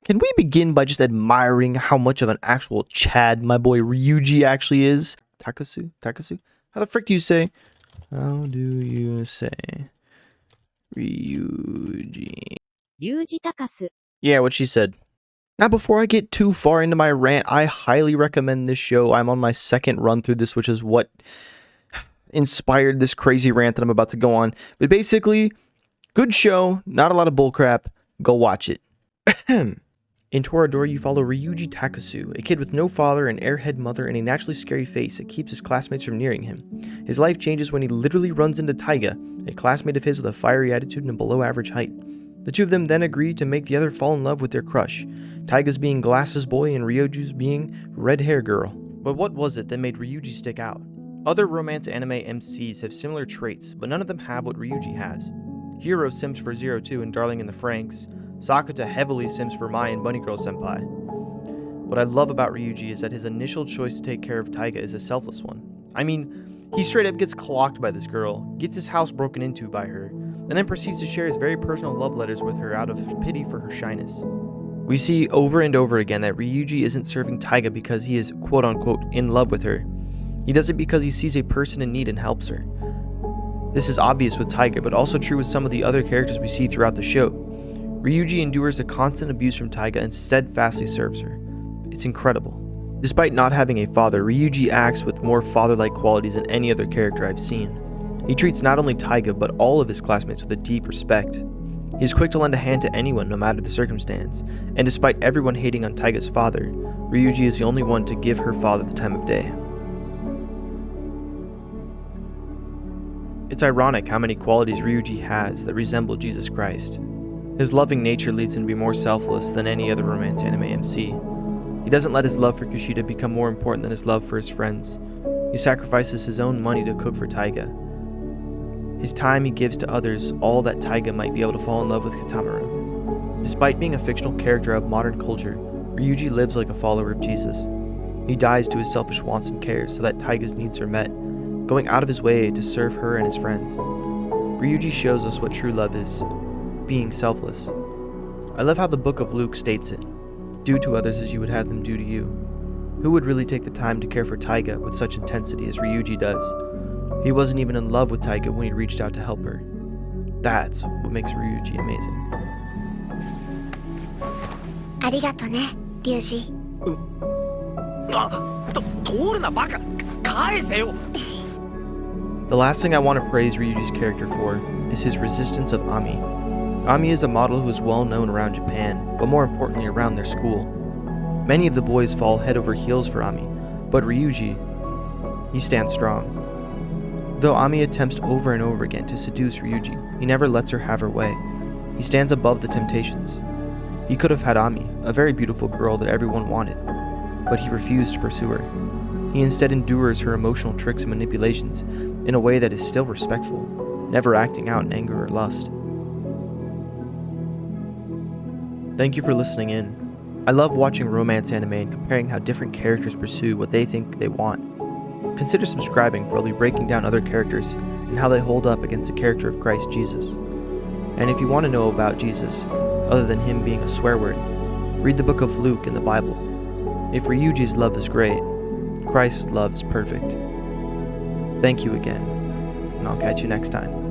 Can we begin by just admiring how much of an actual Chad my boy Ryuuji actually is? Takasu? How the frick do you say? How do you say Ryuuji? Ryuuji Takasu. Yeah, what she said. Now, before I get too far into my rant, I highly recommend this show. I'm on my second run through this, which is what inspired this crazy rant that I'm about to go on. But basically, good show, not a lot of bullcrap. Go watch it. In Toradora, you follow Ryuuji Takasu, a kid with no father, an airhead mother, and a naturally scary face that keeps his classmates from nearing him. His life changes when he literally runs into Taiga, a classmate of his with a fiery attitude and a below-average height. The two of them then agree to make the other fall in love with their crush, Taiga's being Glasses Boy and Ryuji's being Red Hair Girl. But what was it that made Ryuuji stick out? Other romance anime MCs have similar traits, but none of them have what Ryuuji has. Hiro sims for Zero Two and Darling in the Franxx. Sakata heavily sims for Mai and Bunny Girl Senpai. What I love about Ryuuji is that his initial choice to take care of Taiga is a selfless one. I mean, he straight up gets clocked by this girl, gets his house broken into by her, and then proceeds to share his very personal love letters with her out of pity for her shyness. We see over and over again that Ryuuji isn't serving Taiga because he is quote-unquote in love with her. He does it because he sees a person in need and helps her. This is obvious with Taiga, but also true with some of the other characters we see throughout the show. Ryuuji endures the constant abuse from Taiga and steadfastly serves her. It's incredible. Despite not having a father, Ryuuji acts with more father-like qualities than any other character I've seen. He treats not only Taiga, but all of his classmates with a deep respect. He is quick to lend a hand to anyone, no matter the circumstance, and despite everyone hating on Taiga's father, Ryuuji is the only one to give her father the time of day. It's ironic how many qualities Ryuuji has that resemble Jesus Christ. His loving nature leads him to be more selfless than any other romance anime MC. He doesn't let his love for Kushida become more important than his love for his friends. He sacrifices his own money to cook for Taiga. His time he gives to others, all that Taiga might be able to fall in love with Katamaru. Despite being a fictional character of modern culture, Ryuuji lives like a follower of Jesus. He dies to his selfish wants and cares so that Taiga's needs are met, going out of his way to serve her and his friends. Ryuuji shows us what true love is, being selfless. I love how the Book of Luke states it. Do to others as you would have them do to you. Who would really take the time to care for Taiga with such intensity as Ryuuji does? He wasn't even in love with Taiga when he reached out to help her. That's what makes Ryuuji amazing. ありがとね、Ryuuji. 通るなバカ返せよ The last thing I want to praise Ryuuji's character for is his resistance of Ami. Ami is a model who is well known around Japan, but more importantly around their school. Many of the boys fall head over heels for Ami, but Ryuuji, he stands strong. Though Ami attempts over and over again to seduce Ryuuji, he never lets her have her way. He stands above the temptations. He could have had Ami, a very beautiful girl that everyone wanted, but he refused to pursue her. He instead endures her emotional tricks and manipulations in a way that is still respectful, never acting out in anger or lust. Thank you for listening in. I love watching romance anime and comparing how different characters pursue what they think they want. Consider subscribing, for I'll be breaking down other characters and how they hold up against the character of Christ Jesus. And if you want to know about Jesus, other than him being a swear word, read the Book of Luke in the Bible. If Ryuuji's love is great, Christ's love is perfect. Thank you again, and I'll catch you next time.